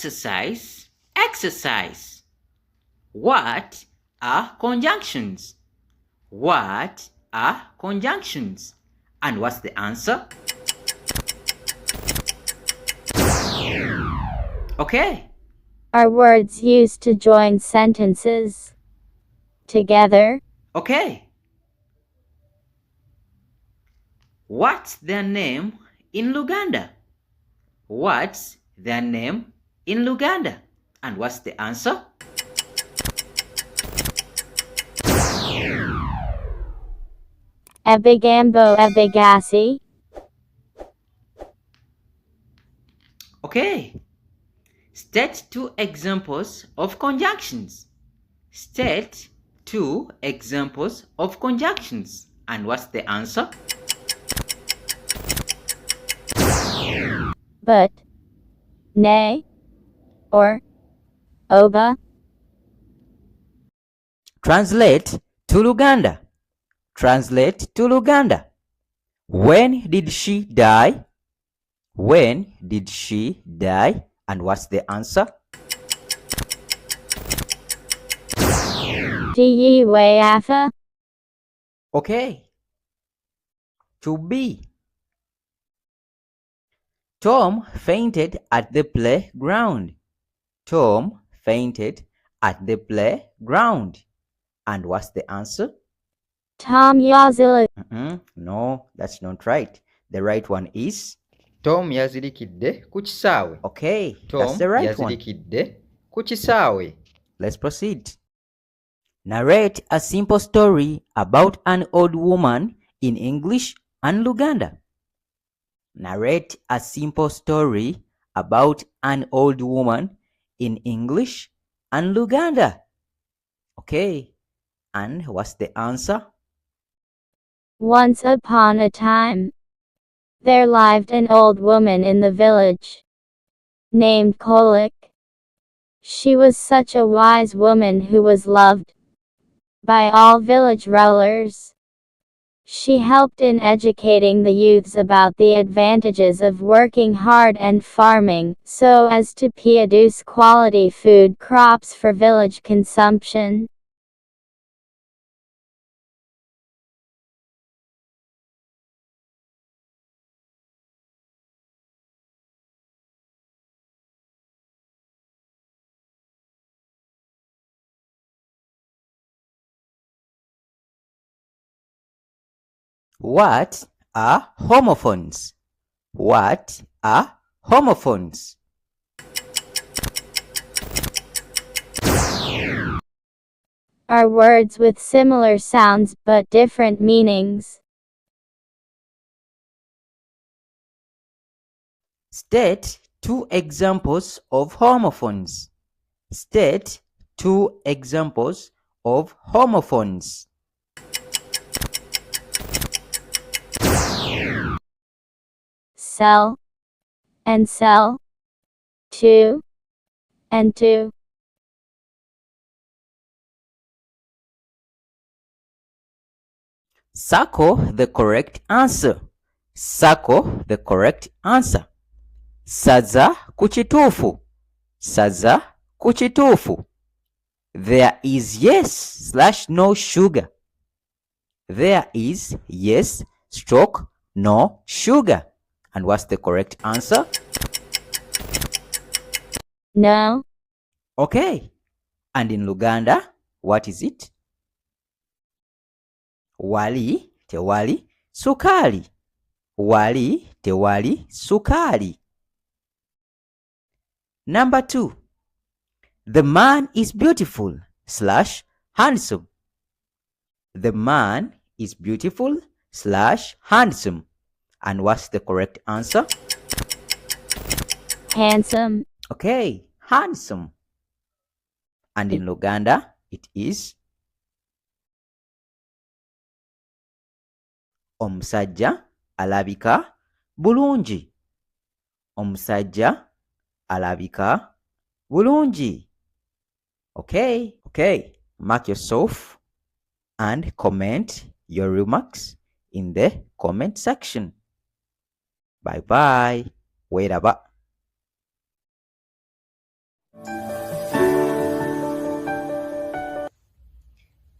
Exercise, exercise. What are conjunctions? What are conjunctions? And what's the answer? Okay. Are words used to join sentences together? Okay. What's their name in Luganda? What's their name in Luganda? And what's the answer? Ebigambo Ebigasi. Okay. State 2 examples of conjunctions. State 2 examples of conjunctions. And what's the answer? But, nay, or oba. Translate to Luganda. Translate to Luganda. When did she die? When did she die? And what's the answer? Diyiwayafa. Okay. To be. Tom fainted at the playground. Tom fainted at the playground. And what's the answer? Tom Yazili. No, that's not right. The right one is Tom yazirikidde ku kisaawe. Okay, that's the right one. Yazirikidde ku kisaawe. Let's proceed. Narrate a simple story about an old woman in English and Luganda. Narrate a simple story about an old woman in English and Luganda. Okay, and what's the answer? Once upon a time, there lived an old woman in the village, named Kolik. She was such a wise woman who was loved by all village rulers. She helped in educating the youths about the advantages of working hard and farming, so as to produce quality food crops for village consumption. What are homophones? What are homophones? Are words with similar sounds but different meanings. State 2 examples of homophones. State 2 examples of homophones. Cell and cell. Two and two. Circle the correct answer. Circle the correct answer. Saza ku kituufu. Saza ku kituufu. There is yes/no sugar. There is yes stroke no sugar. And what's the correct answer? No. Okay. And in Luganda, what is it? Wali tewali sukali. Wali tewali sukali. Number 2. The man is beautiful/handsome. The man is beautiful/handsome. And what's the correct answer? Handsome. Okay, handsome. And in Luganda, it is omusajja alabika bulungi. Omusajja alabika bulungi. Okay. Mark yourself and comment your remarks in the comment section. Bye bye. Wait up.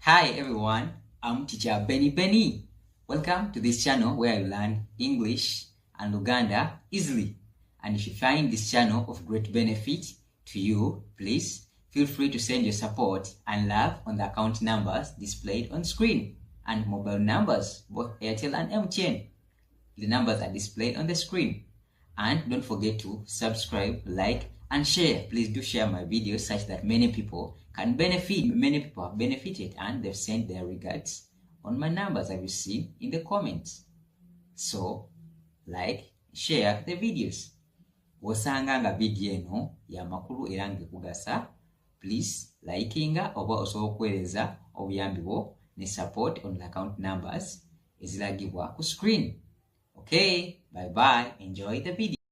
Hi everyone, I'm teacher Benny. Welcome to this channel where you learn English and Luganda easily. And if you find this channel of great benefit to you, please feel free to send your support and love on the account numbers displayed on screen and mobile numbers, both Airtel and MTN. The numbers are displayed on the screen. And don't forget to subscribe, like, and share. Please do share my videos such that many people can benefit. Many people have benefited and they've sent their regards on my numbers I've seen in the comments. So, like, share the videos. Wosanga nga video eno ya makulu era ngekugasa, please likinga oba osobola okuweereza obuyambi bwo ne support on the account numbers eziragibwa ku screen. Okay, bye bye, enjoy the video.